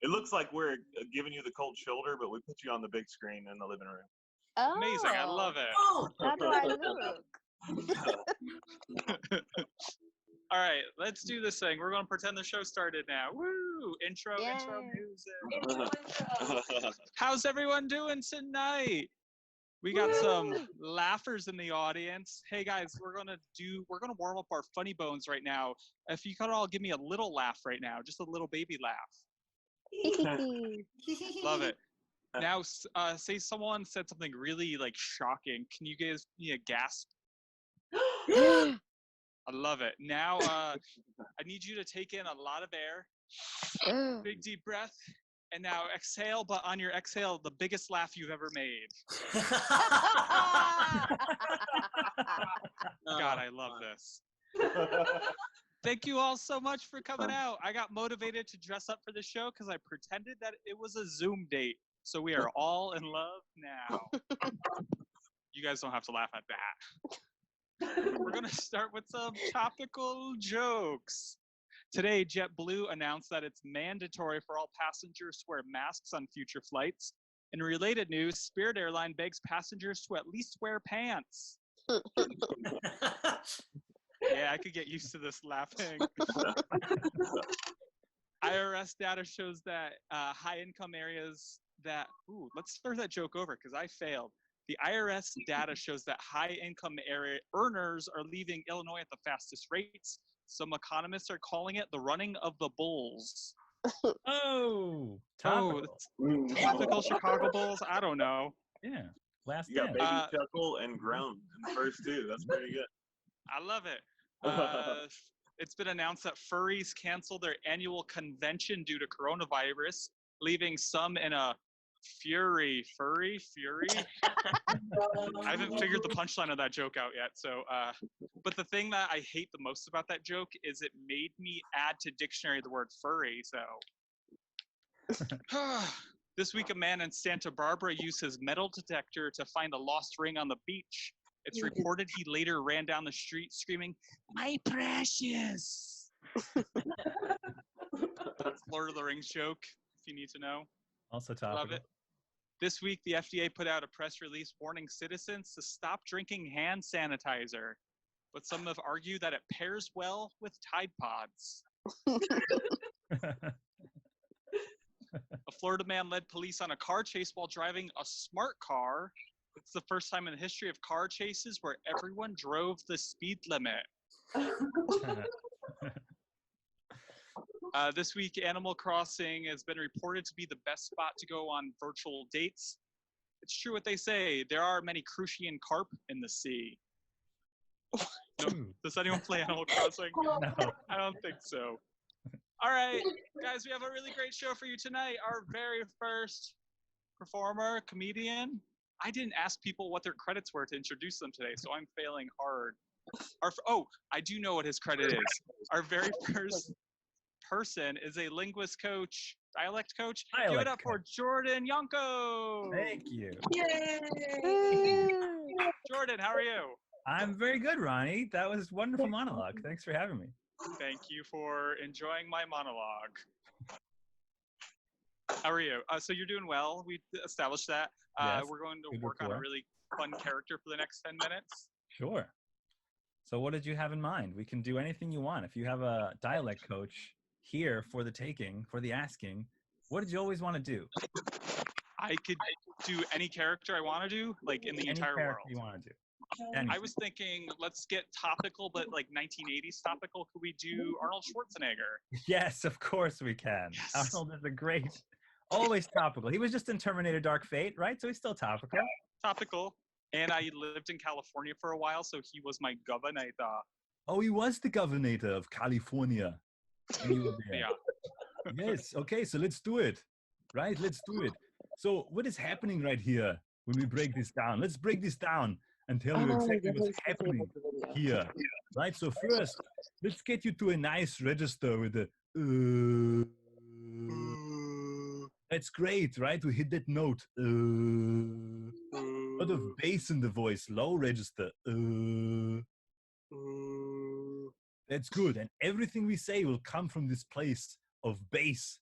It looks like we're giving you the cold shoulder, but we put you on the big screen in the living room. Oh, Amazing. I love it. how do I look? All right, let's do this thing. We're going to pretend the show started now. Woo! Intro music. How's everyone doing tonight? We got some laughers in the audience. Hey guys, we're gonna warm up our funny bones right now. If you could all give me a little laugh right now, just a little baby laugh. Love it. Now, say someone said something really like shocking. Can you give me a gasp? I love it. Now, I need you to take in a lot of air. Big deep breath. And now exhale, but on your exhale, the biggest laugh you've ever made. God, I love this. Thank you all so much for coming out. I got motivated to dress up for the show because I pretended that it was a Zoom date. So we are all in love now. You guys don't have to laugh at that. We're going to start with some topical jokes. Today, JetBlue announced that it's mandatory for all passengers to wear masks on future flights. In related news, Spirit Airline begs passengers to at least wear pants. Yeah, I could get used to this laughing. IRS data shows that high-income areas that... Ooh, let's start that joke over because I failed. The IRS data shows that high-income area earners are leaving Illinois at the fastest rates. Some economists are calling it the running of the bulls. Topical Chicago Bulls? I don't know. Yeah, last You got Baby Chuckle and Groan in the first two. That's pretty good. I love it. It's been announced that furries canceled their annual convention due to coronavirus, leaving some in a fury. I haven't figured the punchline of that joke out yet. So, but the thing that I hate the most about that joke is it made me add to dictionary the word furry. So, this week a man in Santa Barbara used his metal detector to find a lost ring on the beach. It's reported he later ran down the street screaming, "My precious!" That's Lord of the Rings joke, if you need to know. Also topical. Love it. This week, the FDA put out a press release warning citizens to stop drinking hand sanitizer, but some have argued that it pairs well with Tide Pods. A Florida man led police on a car chase while driving a smart car. It's the first time in the history of car chases where everyone drove the speed limit. This week, Animal Crossing has been reported to be the best spot to go on virtual dates. It's true what they say. There are many crucian carp in the sea. No, does anyone play Animal Crossing? No. I don't think so. All right, guys, we have a really great show for you tonight. Our very first performer, comedian. I didn't ask people what their credits were to introduce them today, so I'm failing hard. I do know what his credit is. Our very first person is a linguist coach, dialect coach. Give it up for Jordan Yonko. Thank you. Yay! Jordan, how are you? I'm very good, Ronnie. That was wonderful monologue. Thanks for having me. Thank you for enjoying my monologue. How are you? So you're doing well. We established that. Yes, we're going to good work on a rapport. really fun character for the next 10 minutes. Sure. So what did you have in mind? We can do anything you want. If you have a dialect coach here for the taking, for the asking, what did you always want to do? I could do any character I want to do, like in the Any entire character world. you want to do. I was thinking, let's get topical, but like 1980s topical. Could we do Arnold Schwarzenegger? Yes, of course we can. Yes. Arnold is a great, always topical. He was just in Terminator Dark Fate, right? So he's still topical. Topical. And I lived in California for a while, so he was my governor. Oh, he was the governor of California. when you were there. Yeah. Yes, okay, so let's do it. Right, let's do it. So what is happening right here when we break this down? Let's break this down and tell you exactly what's happening here. Right, so first, let's get you to a nice register with the That's great, right? We hit that note. A lot of bass in the voice, low register. That's good. And everything we say will come from this place of bass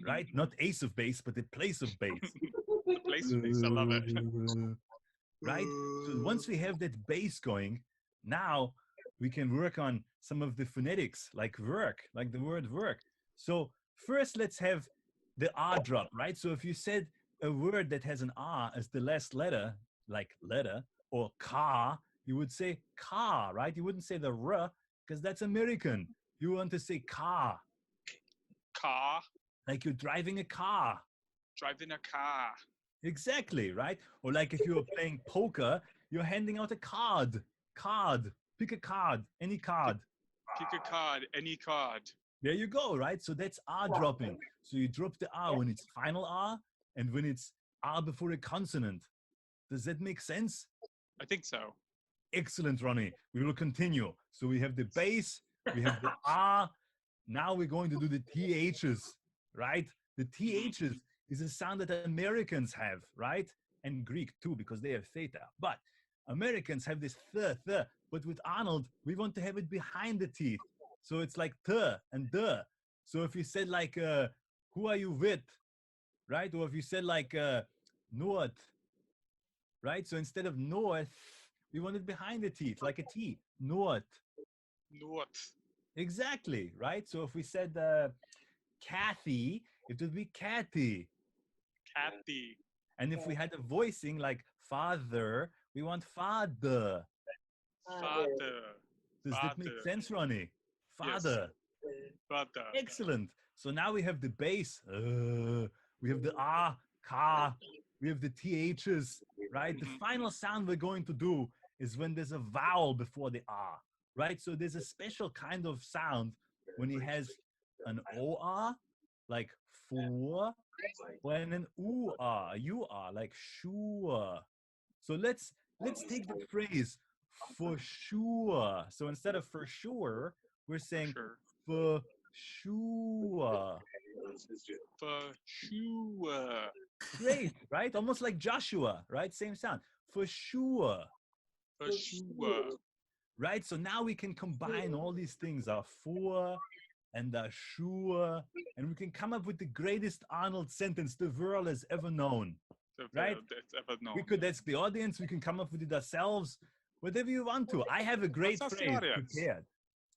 right? Not ace of base, but the place of base. The place face, I love it. Right? So once we have that base going, now we can work on some of the phonetics, like work, like the word work. So first, let's have the R drop, right? So if you said a word that has an R as the last letter, like letter or car, you would say car, right? You wouldn't say the R because that's American. You want to say car, Car, like you're driving a car. driving a car. Exactly, right? Or like if you're playing poker, you're handing out a card. Card. Pick a card, any card. Pick a card, any card. There you go, right? So that's R dropping. So you drop the R when it's final R and when it's R before a consonant. Does that make sense? I think so. Excellent, Ronnie. We will continue. So we have the bass, we have the R. Now we're going to do the THs, right? The THs is a sound that Americans have, right? And Greek too, because they have theta. But Americans have this th. But with Arnold, we want to have it behind the teeth. So it's like th and the. So if you said like, who are you with, right? Or if you said like, north, right? So instead of north, we want it behind the teeth, like a T, north. North. Exactly, right? So if we said Kathy, it would be Kathy. Kathy. And if we had a voicing like father, we want father. Father. Does that make Father. sense, Ronnie? Father. Father. Excellent. So now we have the bass. We have the R, car. We have the THs, right? The final sound we're going to do is when there's a vowel before the R, right? So there's a special kind of sound when it has an OR, like for, when an UR, UR, like sure. So let's take the phrase for sure. So instead of for sure, we're saying for sure. For sure. Great, right? Almost like Joshua, right? Same sound. For sure. For sure. Right? So now we can combine all these things, our for and our sure, and we can come up with the greatest Arnold sentence the world has ever known. Right? We could ask the audience, we can come up with it ourselves, whatever you want to. I have a great phrase prepared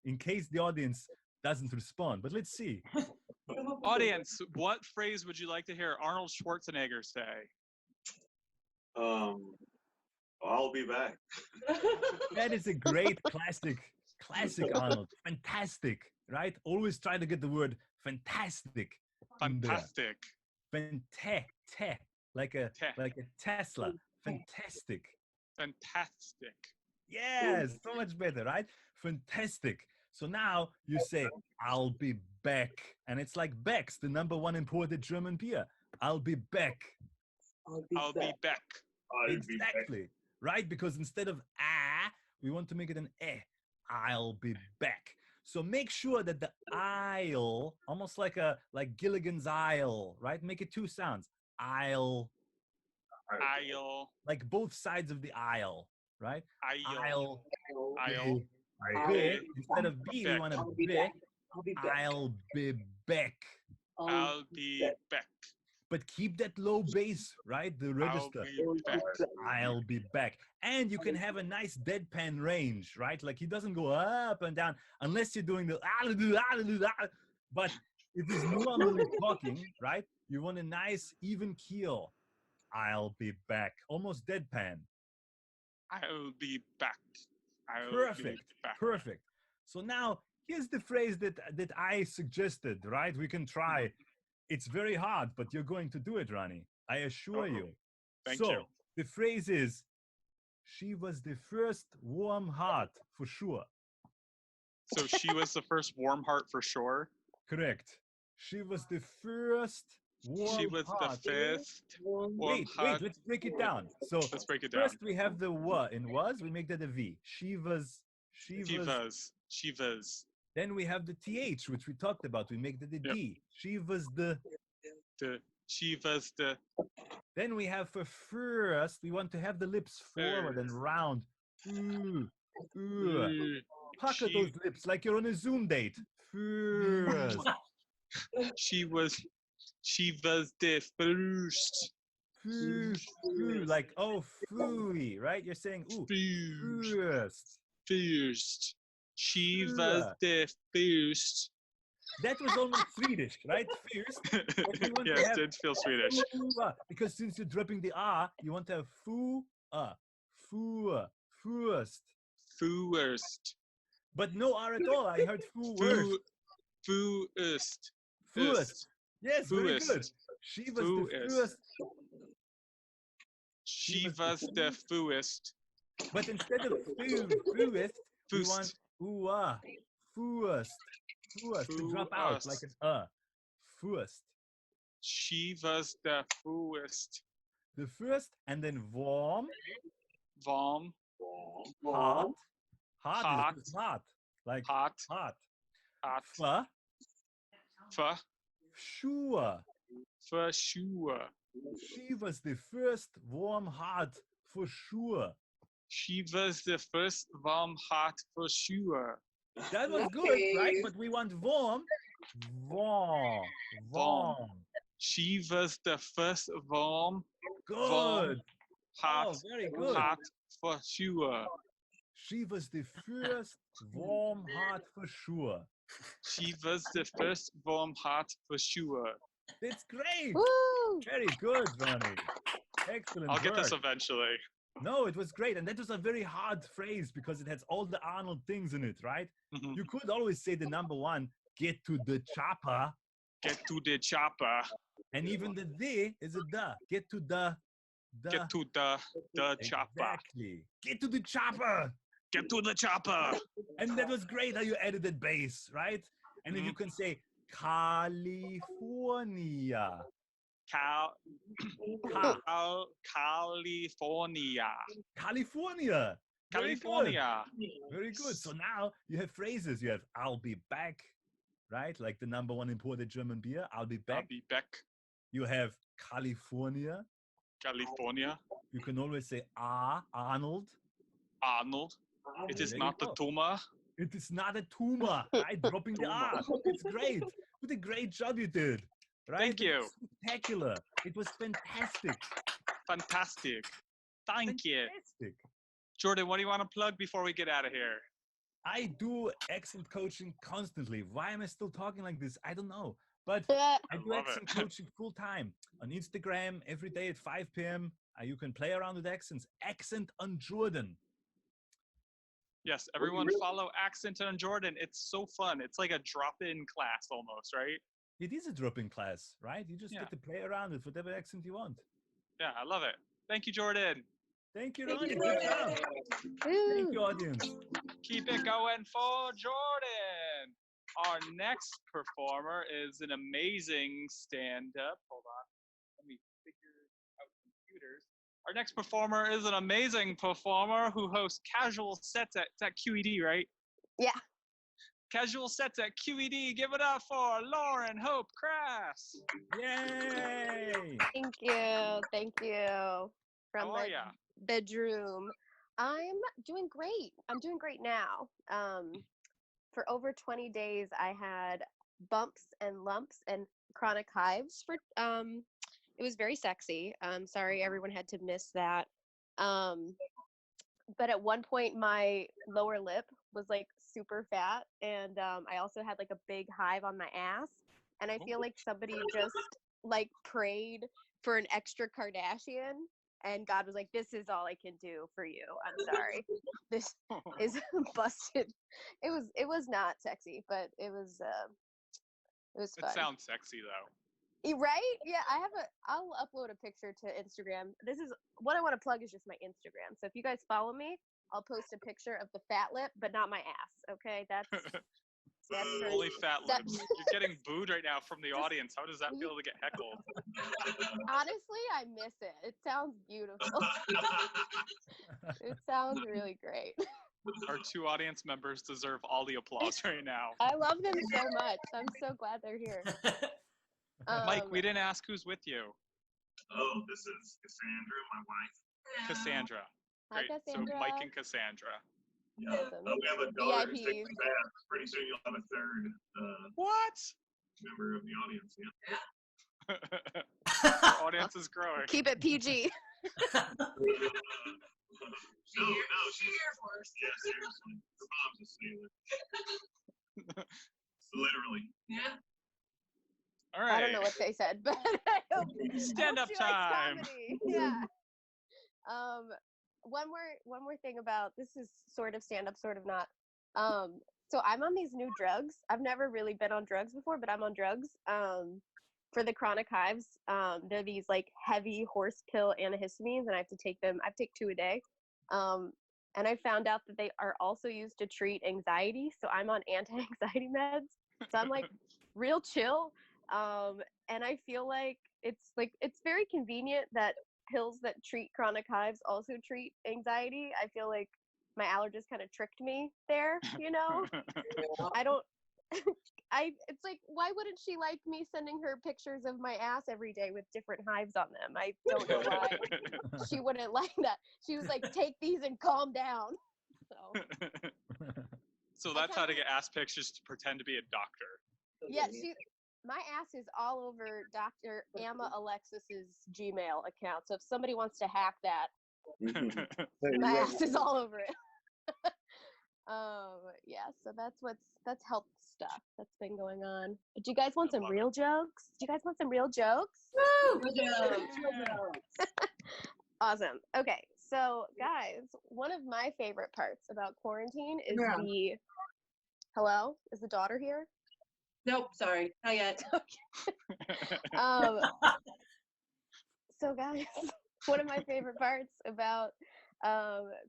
in case the audience doesn't respond, but let's see. Audience, what phrase would you like to hear Arnold Schwarzenegger say? I'll be back. That is a great classic Arnold. Fantastic, right? Always try to get the word fantastic. Fantastic. Like a Tesla. Fantastic. Fantastic. Yes, so much better, right? Fantastic. So now you say, I'll be back. And it's like Beck's, the #1 imported German beer. I'll be back. I'll be back. Exactly. Right? Because instead of we want to make it an eh. I'll be back. So make sure that the I'll, almost like Gilligan's Isle, right? Make it two sounds. I'll. Like both sides of the aisle, right? I'll. Instead of B, we want to be. I'll be back. I'll be back. But keep that low bass, right? The register. I'll be back. And you can have a nice deadpan range, right? Like he doesn't go up and down unless you're doing the but if he's normally talking, right? You want a nice even keel. I'll be back. Almost deadpan. I'll be back. Perfect. So now here's the phrase that I suggested, right? We can try. It's very hard, but you're going to do it, Ronnie. I assure you. Thank you. The phrase is, she was the first warm heart for sure. So she was the first warm heart for sure? Correct. She was the first warm heart. She was the first warm Wait, heart. let's break it down. So let's break it down. First we have the wa in was, we make that a V. She was. Then we have the TH, which we talked about. We make that a D. She was the. She was the. Then we have for first, we want to have the lips forward and round. Pucker those lips like you're on a Zoom date. First. She was She was the first. Like, oh, fooey, right? You're saying, ooh, first. First. She was the first. That was almost Swedish, right? First. But you want Yeah, to it have did feel Swedish. because since you're dropping the R, you want to have first. First. But no R at all. I heard first. First. First. Yes, very good. First. She was the first. She was the first. But instead of first, we want first. First to drop out like an first. She was the first. The first and then warm. Warm. Hot. Hot. Is hot. Like Hot. hot. Hot. For Sure. for sure. She was the first warm heart for sure. She was the first warm heart for sure. That was good, right? But we want warm. Warm. She was the first warm Good. heart, very good. heart for sure. She was the first warm heart for sure. She was the first warm heart for sure. That's great. Woo! Very good, Ronny. Excellent. I'll get this work. eventually. No, it was great. And that was a very hard phrase because it has all the Arnold things in it, right? Mhm. You could always say the number one, get to the chopper. Get to the chopper. And even the is a the. Get to the. Get to the chopper. Exactly. Get to the chopper. Get to the chopper. And that was great how you added that bass, right? And then you can say California. California. California. Very good. California. Very good. So now you have phrases. You have I'll be back, right? Like the number one imported German beer. I'll be back. I'll be back. You have California. California. You can always say Arnold. Arnold. It is There not you the go. tumor. It is not a tumor, right? Dropping the R. It's great. What a great job you did. Right? Thank you. Spectacular. It was fantastic. Fantastic. Thank you. Fantastic. Jordan, what do you want to plug before we get out of here? I do accent coaching constantly. Why am I still talking like this? I don't know. But Yeah. I do love accent it. coaching full time on Instagram every day at 5 p.m. You can play around with accents. Accent on Jordan. Yes, everyone follow Accent on Jordan. It's so fun. It's like a drop-in class almost, right? It is a drop-in class, right? You just Yeah. get to play around with whatever accent you want. Yeah, I love it. Thank you, Jordan. Thank you, Ronny. Good job. Thank you, audience. Keep it going for Jordan. Our next performer is an amazing stand-up. Hold on. Let me figure out computers. Our next performer is an amazing performer who hosts casual sets at QED, right? Yeah. Casual sets at QED. Give it up for Lauren Hope Crass. Yay! Thank you. Thank you. From How are the ya? bedroom. I'm doing great. I'm doing great now. For over 20 days, I had bumps and lumps and chronic hives. It was very sexy. Sorry, everyone had to miss that. But at one point, my lower lip was like super fat, and I also had like a big hive on my ass. And I feel like somebody just like prayed for an extra Kardashian, and God was like, "This is all I can do for you. I'm sorry. This is busted." It was not sexy, but it was fun. It sounds sexy though. Right? Yeah, I'll upload a picture to Instagram. This is what I want to plug is just my Instagram. So if you guys follow me, I'll post a picture of the fat lip, but not my ass. Okay, that's for, Holy fat that- lips. You're getting booed right now from the audience. How does that feel to get heckled? honestly, I miss it. It sounds beautiful. It sounds really great. Our two audience members deserve all the applause right now. I love them so much. I'm so glad they're here. Mike, we didn't ask who's with you. Oh, this is Cassandra, my wife. Cassandra. Hi, Great. Cassandra. So Mike and Cassandra. Yeah. Awesome. We have a daughter who's VIPs. 6 fast. Pretty soon you'll have a third What? member of the audience. Yeah. Audience is growing. Keep it PG. No, she's Air Force. Yeah, seriously. Her mom's a sailor. Literally. Yeah. All right. I don't know what they said, but I hope Stand-up she likes time. comedy. Yeah. One more thing about this is sort of stand-up, sort of not. So I'm on these new drugs. I've never really been on drugs before, but I'm on drugs. For the chronic hives, they're these like heavy horse pill antihistamines, and I have to take them. I take 2 a day. And I found out that they are also used to treat anxiety. So I'm on anti-anxiety meds. So I'm like real chill. And I feel like it's very convenient that pills that treat chronic hives also treat anxiety. I feel like my allergist kind of tricked me there, you know? I don't it's like, why wouldn't she like me sending her pictures of my ass every day with different hives on them? I don't know why she wouldn't like that. She was like, take these and calm down. So that's how to get ass pictures to pretend to be a doctor. Yeah, my ass is all over Dr. Amma Alexis's Gmail account. So if somebody wants to hack that, my ass is all over it. Yeah, so that's health stuff that's been going on. Do you guys want some real jokes? Awesome. Okay, so guys, one of my favorite parts about quarantine is hello? Is the daughter here? Nope, sorry, not yet. So guys, one of my favorite parts about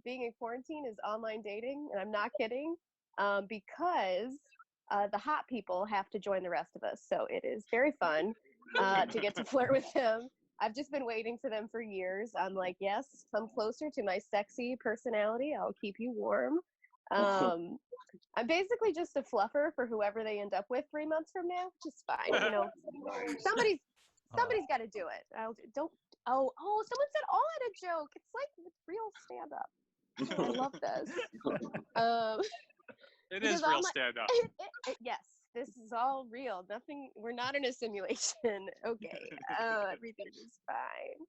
being in quarantine is online dating, and I'm not kidding, because the hot people have to join the rest of us. So it is very fun to get to flirt with them. I've just been waiting for them for years. I'm like, yes, come closer to my sexy personality. I'll keep you warm. I'm basically just a fluffer for whoever they end up with 3 months from now, which is fine. You know, somebody's got to do it. Someone said all at a joke. It's like real stand-up. I love this. It is real stand-up. Yes, this is all real. We're not in a simulation. Okay, everything is fine.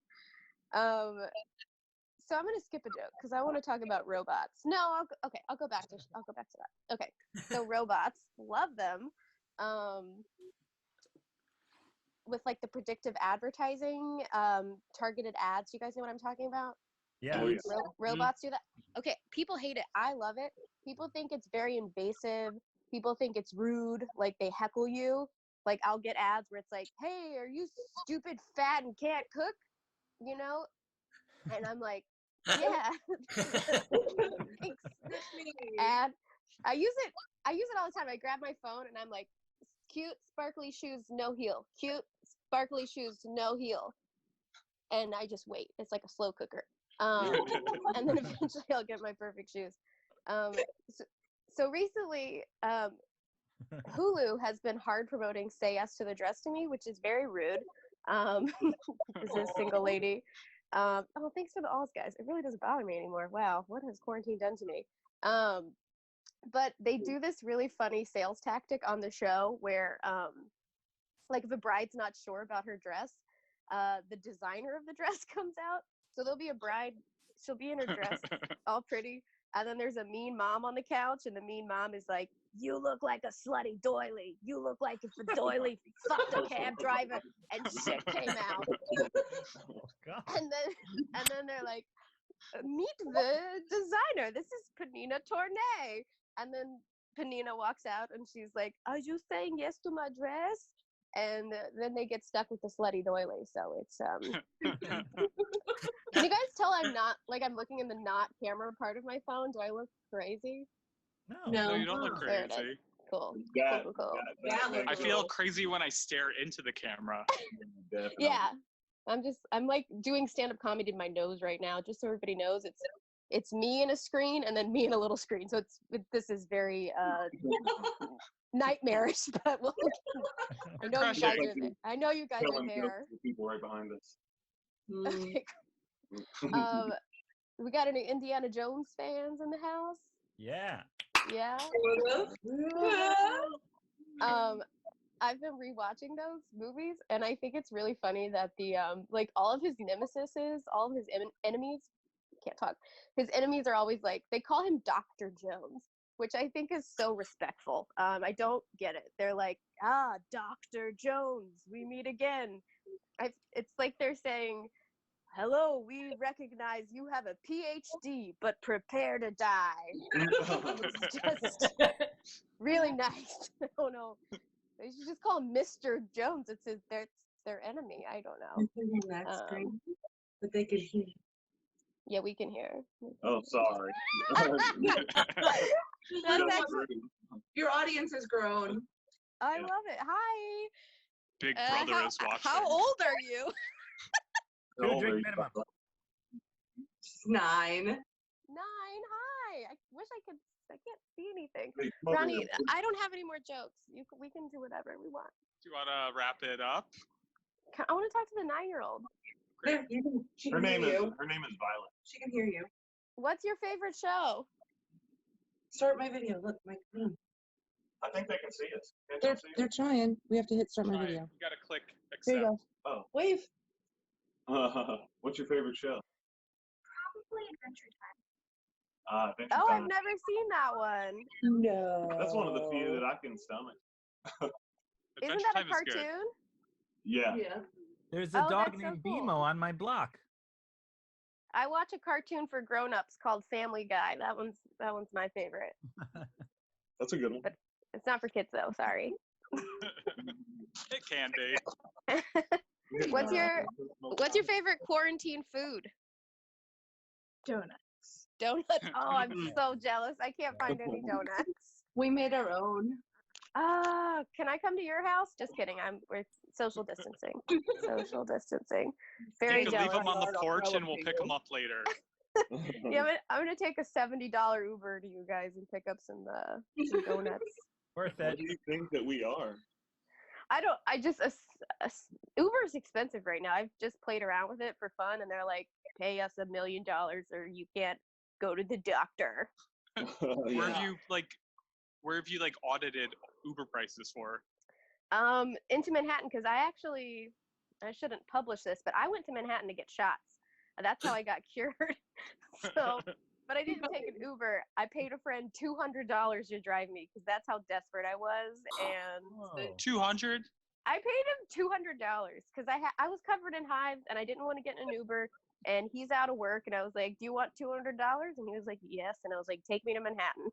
So I'm gonna skip a joke because I want to talk about robots. No, I'll go back to that. Okay, so robots, love them. With like the predictive advertising, targeted ads. Do you guys know what I'm talking about? Yeah. Robots do that. Okay, people hate it. I love it. People think it's very invasive. People think it's rude. Like they heckle you. Like I'll get ads where it's like, "Hey, are you stupid, fat, and can't cook?" You know, and I'm like, "Yeah." Thanks. Ad. I use it all the time. I grab my phone and I'm like, cute sparkly shoes, no heel. Cute sparkly shoes, no heel. And I just wait. It's like a slow cooker. And then eventually I'll get my perfect shoes. So recently, Hulu has been hard promoting "Say Yes to the Dress" to me, which is very rude. This is a single lady. Thanks for the alls, guys. It really doesn't bother me anymore. Wow, what has quarantine done to me? But they do this really funny sales tactic on the show where, like, if a bride's not sure about her dress, the designer of the dress comes out. So there'll be a bride, she'll be in her dress, all pretty, and then there's a mean mom on the couch, and the mean mom is like, "You look like a slutty doily. You look like if a doily fucked a cab driver and shit came out." Oh, God. And then they're like, "Meet the designer. This is Panina Tournay." And then Panina walks out and she's like, "Are you saying yes to my dress?" And then they get stuck with the slutty doily. So it's Can you guys tell I'm looking in the not camera part of my phone? Do I look crazy? No, you don't look There it is. crazy. Cool. Cool. I feel crazy when I stare into the camera. Yeah. I'm like doing stand-up comedy in my nose right now, just so everybody knows it's me in a screen and then me in a little screen. So this is very nightmarish, but I know you guys are there. People right behind us. Okay. We got any Indiana Jones fans in the house? Yeah. Yeah. I've been rewatching those movies, and I think it's really funny that the like all of his nemesises, all of his enemies, can't talk. His enemies are always like they call him Dr. Jones, which I think is so respectful. I don't get it. They're like, Dr. Jones, we meet again. It's like they're saying, hello, we recognize you have a PhD, but prepare to die. It's just really nice. I don't know. They should just call him Mr. Jones. It's their enemy. I don't know. That's great. But they could hear. Yeah, we can hear. Oh, sorry. That's actually, Your audience has grown. I love it. Hi. Big Brother is watching. How old are you? Two drink minimum. 9. 9. Hi. I wish I could. I can't see anything. Ronnie, I don't have any more jokes. We can do whatever we want. Do you want to wrap it up? I want to talk to the 9-year-old. There, she Her can name hear is you. Violet. She can hear you. What's your favorite show? Start my video. Look, my. I think they can see us. Can't They're they see us? they're trying. We have to hit start my Alright, video. you gotta click There you accept. go. Oh. Wave. What's your favorite show? Probably Adventure Time. Adventure Oh, Time. I've never seen that one. No. That's one of the few that I can stomach. Isn't Adventure that a Time is good. cartoon? Yeah. Yeah. There's a Oh, dog that's so named cool. Bimo on my block. I watch a cartoon for grown-ups called Family Guy. That one's my favorite. That's a good one. But it's not for kids though. Sorry. It can be. What's your favorite quarantine food? Donuts. Donuts. Oh, I'm so jealous. I can't find any donuts. We made our own. Can I come to your house? Just kidding. We're social distancing. Social distancing. Very You can leave jealous. them on the porch and we'll pick them up later. Yeah, I'm gonna take a $70 Uber to you guys and pick up some donuts. Worth What it. do you think that we are? Uber's expensive right now. I've just played around with it for fun, and they're like, pay us $1 million or you can't go to the doctor. Where have you audited Uber prices for? Into Manhattan, because I shouldn't publish this, but I went to Manhattan to get shots. That's how I got cured. So, but I didn't take an Uber. I paid a friend $200 to drive me because that's how desperate I was. And Whoa. 200? I paid him $200 because I was covered in hives and I didn't want to get in an Uber. And he's out of work, and I was like, "Do you want $200?" And he was like, "Yes." And I was like, "Take me to Manhattan."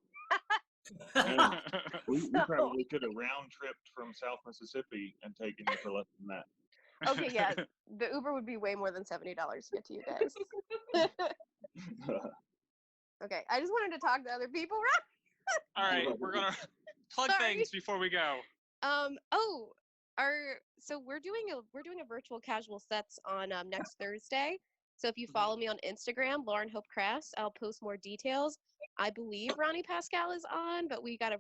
We probably could have round tripped from South Mississippi and taken you for less than that. Okay, yeah, the Uber would be way more than $70 to get to you guys. Okay, I just wanted to talk to other people. All right, we're gonna plug Sorry. things before we go. So we're doing a virtual casual sets on next Thursday. So if you follow me on Instagram, Lauren Hope Crafts, I'll post more details. I believe Ronny Pascale is on, but we gotta,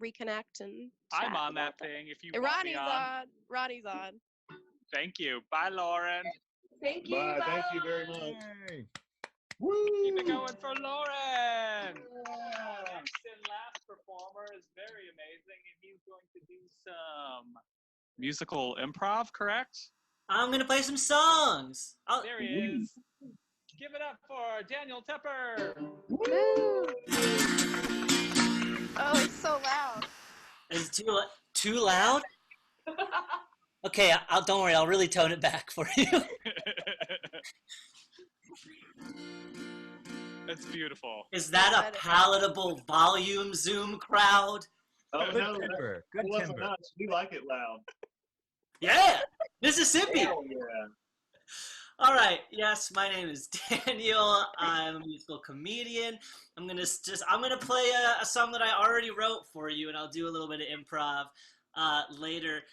reconnect and. I'm chat on that about thing if you want me Ronnie's on. on. Ronnie's on. Thank you. Bye, Lauren. Thank you. Bye. Thank you very much. Hey. Keep it going for Lauren. Next and last performer is very amazing, and he's going to do some musical improv, correct? I'm going to play some songs. There he is. Give it up for Daniel Tepper. Woo! Oh, it's so loud. Is it too loud? Okay, don't worry. I'll really tone it back for you. That's beautiful. Is that a palatable volume Zoom crowd? Oh, Good no, timber. that Good wasn't timber. us. We like it loud. Yeah, Mississippi. Hell yeah. All right. Yes, my name is Daniel. I'm a musical comedian. I'm gonna play a song that I already wrote for you, and I'll do a little bit of improv later.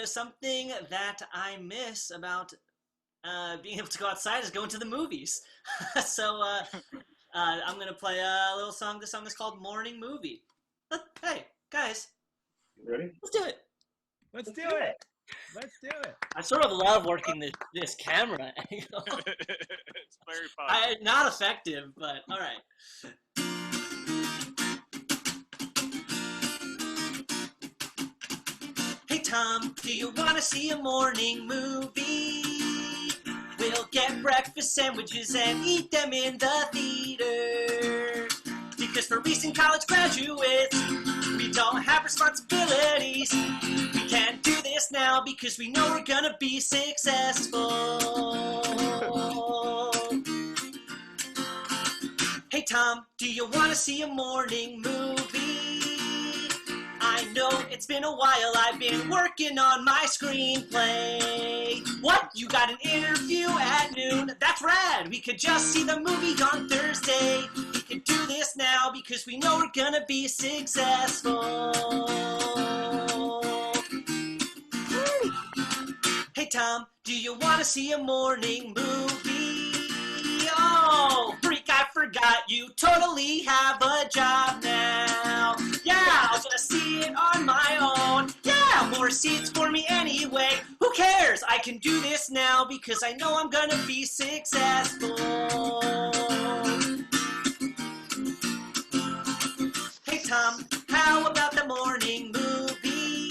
Something that I miss about being able to go outside is going to the movies. So I'm gonna play a little song. This song is called "Morning Movie." Hey guys, You ready? let's do it. Let's do it. Let's do it. I sort of love working this camera angle. It's very fun. Not effective, but all right. Tom, do you want to see a morning movie? We'll get breakfast sandwiches and eat them in the theater. Because for recent college graduates, we don't have responsibilities. We can't do this now because we know we're gonna be successful. Hey Tom, do you want to see a morning movie? I know it's been a while, I've been working on my screenplay. What? You got an interview at noon? That's rad! We could just see the movie on Thursday. We could do this now because we know we're gonna be successful. Hey Tom, do you want to see a morning movie? Oh, freak, I forgot you totally have a job now. Yeah, I was gonna see it on my own. Yeah, more seats for me anyway. Who cares? I can do this now because I know I'm gonna be successful. Hey Tom, how about the morning movie?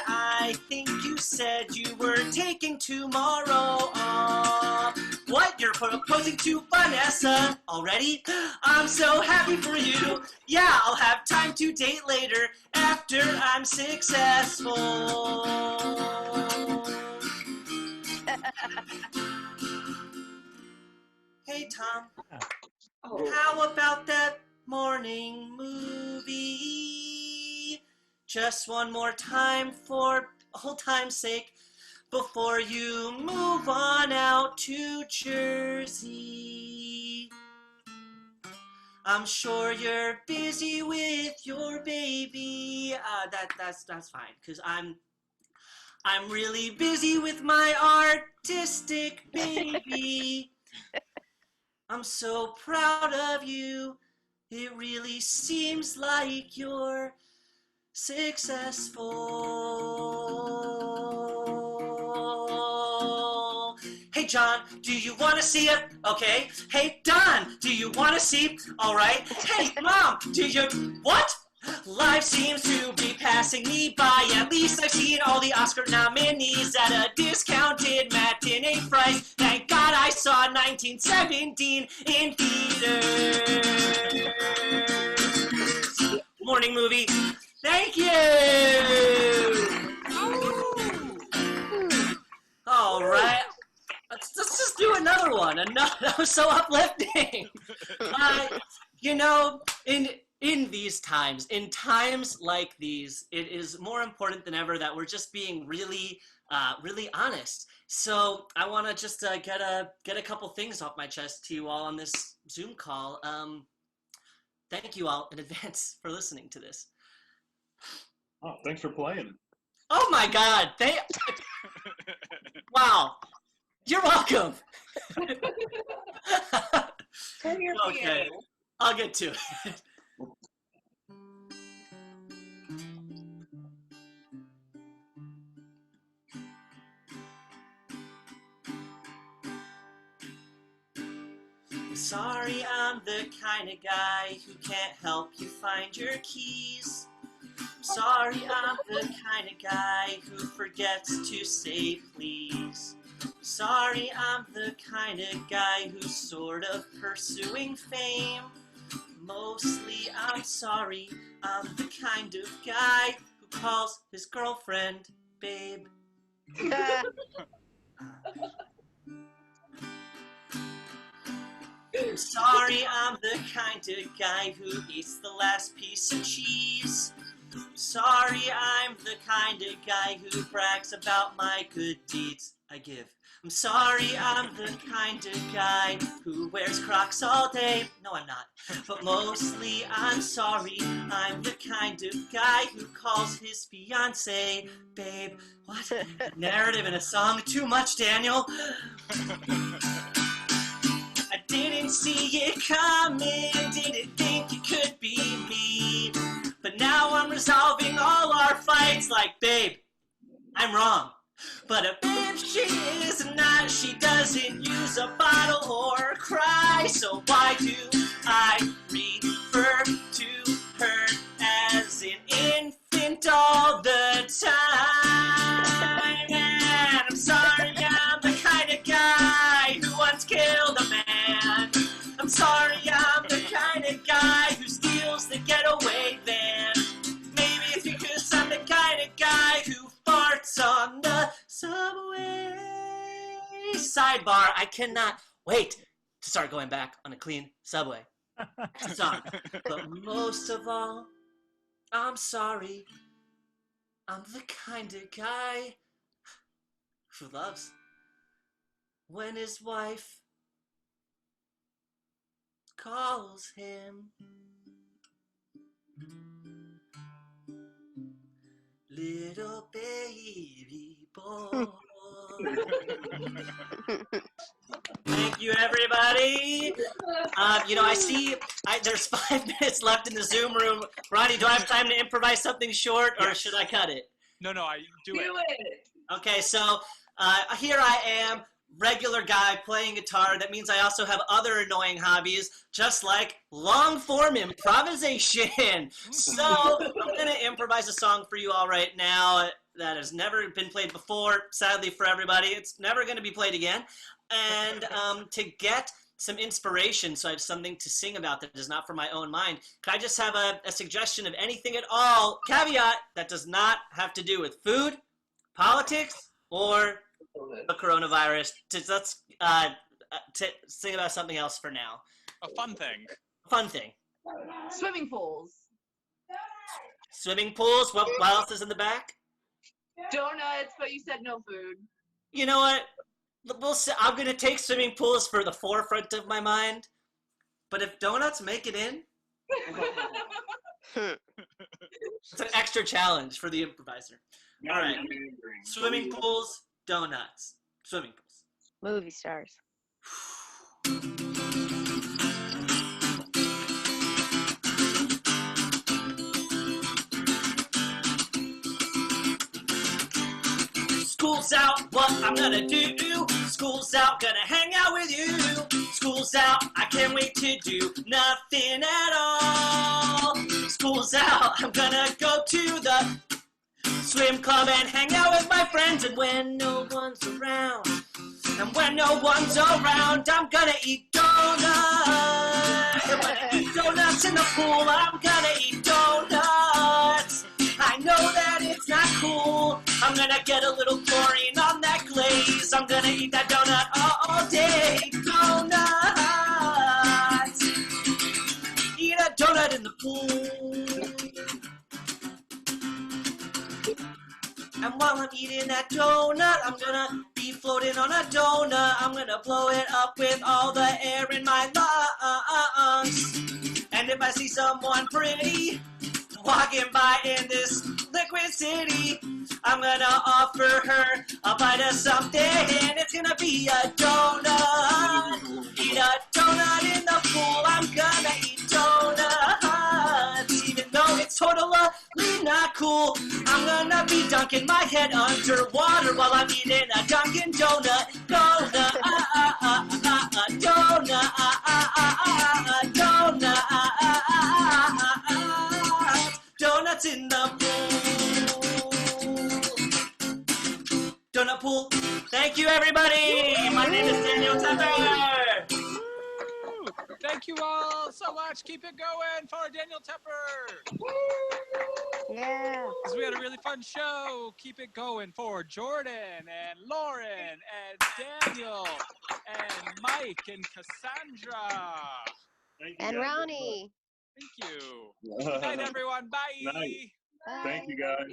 I think you said you were taking tomorrow off. What? You're proposing to Vanessa already? I'm so happy for you. Yeah, I'll have time to date later after I'm successful. Hey Tom, how about that morning movie? Just one more time for old time's sake before you move on out to Jersey. I'm sure you're busy with your baby. That's fine, cause I'm really busy with my artistic baby. I'm so proud of you. It really seems like you're successful. Hey John, do you want to see it? Okay. Hey Don, do you want to see? All right. Hey Mom, do you? What? Life seems to be passing me by. At least I've seen all the Oscar nominees at a discounted matinee price. Thank God I saw 1917 in theaters. Morning movie. Thank you. All right. Let's just do another one. That was so uplifting. You know, in these times, in times like these, it is more important than ever that we're just being really honest. So I want to just get a couple things off my chest to you all on this Zoom call. Thank you all in advance for listening to this. Oh, thanks for playing. Oh my God! Wow. You're welcome. Turn your Okay, piano. I'll get to it. Sorry, I'm the kind of guy who can't help you find your keys. Sorry, I'm the kind of guy who forgets to say please. Sorry, I'm the kind of guy who's sort of pursuing fame. Mostly, I'm sorry, I'm the kind of guy who calls his girlfriend babe. Sorry, I'm the kind of guy who eats the last piece of cheese. Sorry, I'm the kind of guy who brags about my good deeds I give. I'm sorry, I'm the kind of guy who wears Crocs all day. No, I'm not. But mostly, I'm sorry, I'm the kind of guy who calls his fiancée babe. What? Narrative in a song? Too much, Daniel. I didn't see it coming, didn't think it could be me. But now I'm resolving all our fights like, babe, I'm wrong. But a babe she is not, she doesn't use a bottle or cry. So why do I refer to her as an infant all the time? on the subway. Sidebar, I cannot wait to start going back on a clean subway. It's a song. But most of all, I'm sorry. I'm the kind of guy who loves when his wife calls him little baby boy. Thank you, everybody. I see there's 5 minutes left in the Zoom room. Ronnie, do I have time to improvise something short, or should I cut it? No, I do it. Okay, so here I am, regular guy playing guitar. That means I also have other annoying hobbies, just like long-form improvisation. So I'm going to improvise a song for you all right now that has never been played before, sadly for everybody. It's never going to be played again. And to get some inspiration, so I have something to sing about that is not from my own mind, could I just have a suggestion of anything at all? Caveat, that does not have to do with food, politics, or the coronavirus. Let's sing about something else for now. A fun thing. Fun thing. Swimming pools. Swimming pools. What else is in the back? Donuts, but you said no food. You know what? I'm going to take swimming pools for the forefront of my mind. But if donuts make it in, it's an extra challenge for the improviser. All right. Swimming pools, donuts. Swimming pools. Movie stars. School's out, what I'm gonna do. School's out, gonna hang out with you. School's out, I can't wait to do nothing at all. School's out, I'm gonna go to the swim club and hang out with my friends. And when no one's around, I'm gonna eat donuts. I'm gonna eat donuts in the pool, I'm gonna eat donuts. I know that it's not cool. I'm gonna get a little chlorine on that glaze. I'm gonna eat that donut all day. Donuts. Eat a donut in the pool. And while I'm eating that donut, I'm gonna be floating on a donut. I'm gonna blow it up with all the air in my lungs. And if I see someone pretty walking by in this liquid city, I'm gonna offer her a bite of something. It's gonna be a donut. Eat a donut in the pool. I'm gonna eat donuts. Even though it's totally not cool, I'm gonna be dunking my head underwater while I'm eating a Dunkin' Donut. Donut, donut, donut, donuts in the pool. Donut pool. Thank you, everybody. My name is Daniel Tepper. Woo! Thank you all so much. Keep it going for Daniel Tepper. Yeah. Because we had a really fun show. Keep it going for Jordan and Lauren and Daniel and Mike and Cassandra. Thank you, And guys. Ronnie. Thank you. Good night, everyone. Bye. Night. Bye. Thank you, guys.